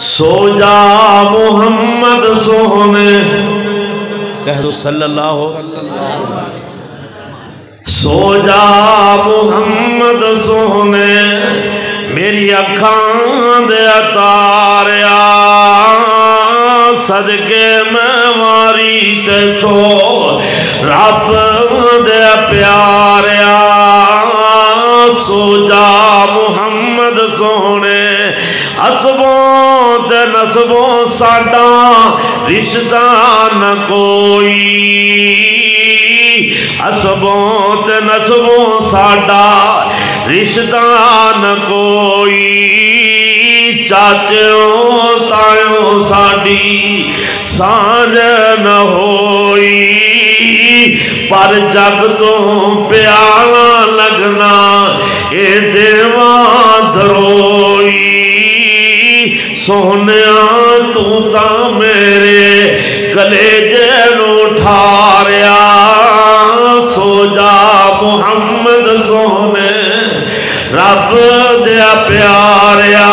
سو جا محمد سونے کہہ دو صلی اللہ ہو سو جا محمد سونے میری اکھاں دے اتاریا صدقے میں ماری تے تو رب دے پیاریا سو جا محمد سونے حسبوں تے نسبوں ساڈا رشتہ نہ کوئی حسبوں تے نسبوں ساڈا رشتہ نہ کوئی چاچوں تایوں ساڈی سانجھ نہ ہوئی پر جگ تو پیارا لگنا اے دیواں دروئی سونیاں تو تا میرے کلیجے نو ٹھاریا سو جا محمد سونے رب دیا پیاریا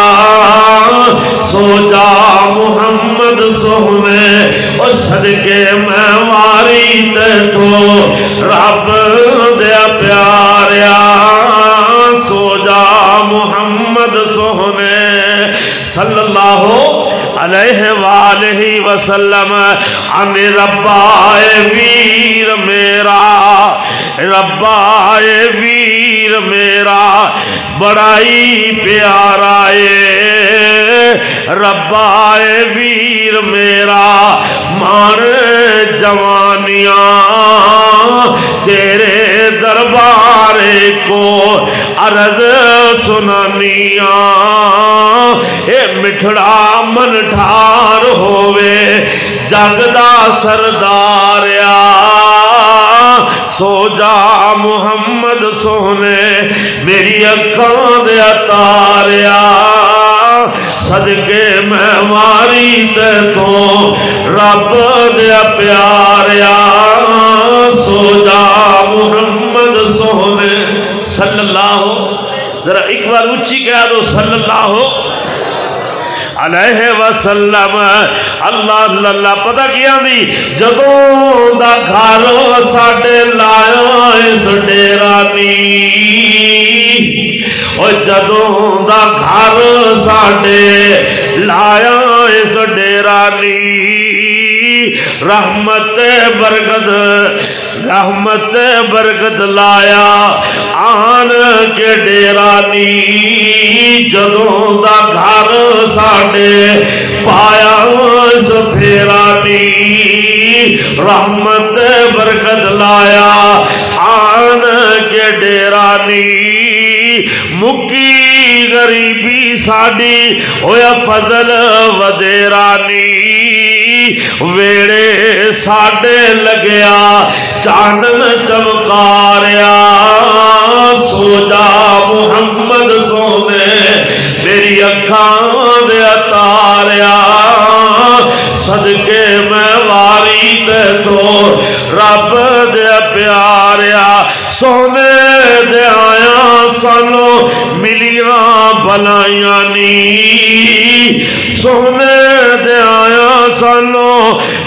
سو جا محمد سونے اور صدقے میں واری تے تو رب دیا پیاریا سو جا محمد سونے صلی اللہ علیہ وآلہ وسلم ان ربائے ویر میرا ربائے ویر میرا بڑائی پیارا ربائے ویر میرا مان جوانیاں تیرے دربار کو عرض سنانیاں اے مٹھڑا من ٹھار ہووے جگدا سرداریا سو جا محمد سونے میری اکھاں دے اتاریا صدقے میں ماری تے تو رب دے پیاریا سو جا محمد سونے صلی اللہ ذرا ایک بار اونچی کہہ دو صلی اللہ علیہ وسلم اللہ اللہ پتہ کیا دی جدوں دا گھر ساڈے لایا اس ڈیرانی اور جدوں دا گھر ساڈے لایا اس ڈیرانی رحمت برکت لایا آن کے ڈیرانی جدوں دا گھر ساڈے پایا اس پھیرانی رحمت برکت لایا آن کے ڈیرانی مکی غریبی ساڈی ہویا فضل ودیرانی ویڑے ساڈے لگیا چاندن چمکاریا سو جا محمد سونے میری اکھاں دے اتاریا صدقے میں واری تے تو رب دے پیاریا سونے دے آیا سانو ملیاں بلائیاں نی سونے دے آیا سانو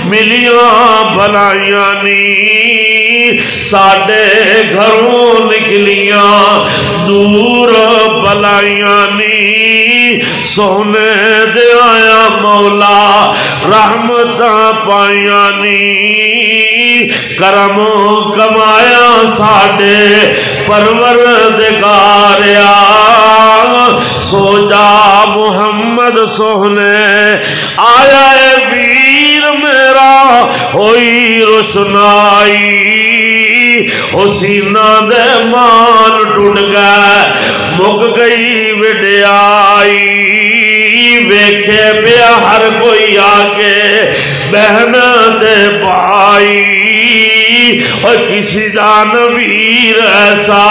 ملیاں بلائیاں نی ساڈے گھروں نکلیاں دور بلائیاں نی سونے دے آیا مولا رحمتاں پائیاں نی کرم کمایا ساڈے پروردگاریا سو جا محمد سونے آیا اے ویر میرا ہوئی روشنائی حسینہ دے مان ٹوٹ گئے مک گئی وڈیائی ویکھے پیا ہر کوئی آگے بہن دے بھائی اور کسی دان ویر ایسا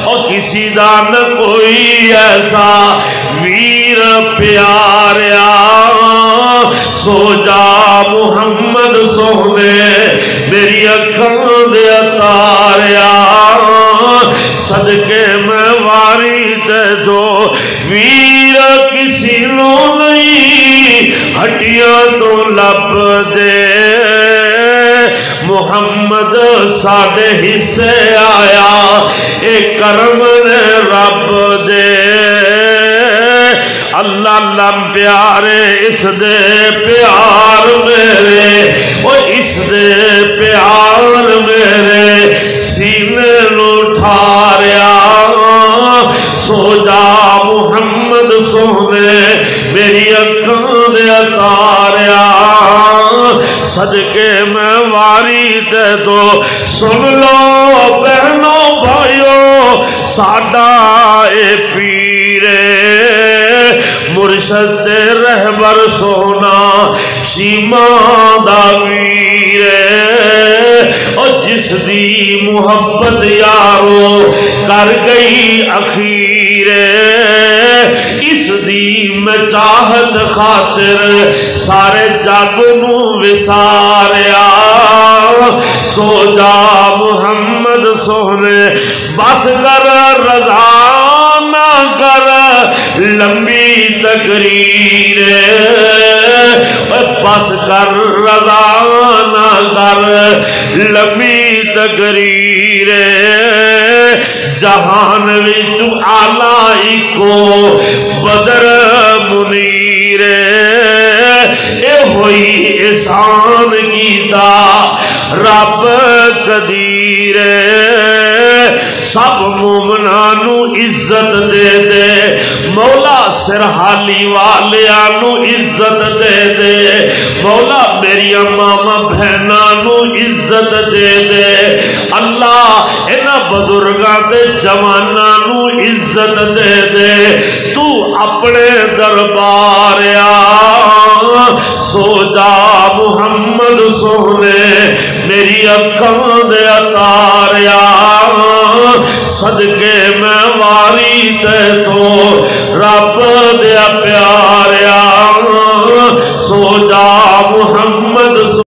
اور کسی دان کوئی ایسا ویر پیاریا سو جا محمد سونے میری اکھاں دے اتاریا صدقے میں واری دے دو ویر کسی نو نہیں ہڈیاں تو لب دے محمد ساڈے حصے آیا اے کرم نے رب دے اللہ اللہ پیارے اس دے پیار میرے او اس دے پیار میرے سینے نو ٹھاریا سو جا محمد سونے میری اکھاں دے اتاریا صدقے میں واری تے تو سن لو بہنوں بھائیو ساڈا اے پیرے مرشد رہبر سونا شیما دا ویرے اور جس دی محبت یارو کر گئی اخیرے اس دی میں چاہت خاطر سارے جگ نو وساریا سو جا محمد سونے بس کر رضا نہ کر لمبی تقریر بس کر رضا نہ کر لمبی تقریر جہان وچ آلائی کو بدر منیر اے ہوئی احسان کیتا رب قدیر سب مومنانو عزت دے دے مولا سرحالی والیانو عزت دے دے مولا میری ماما بہنانو عزت دے دے اللہ انہا بزرگاں دے جوانانو عزت دے دے تو اپنے درباریا سو جا محمد سونے میری اکھاں دے اتاریا صدقے میں واری تے تو رب دیا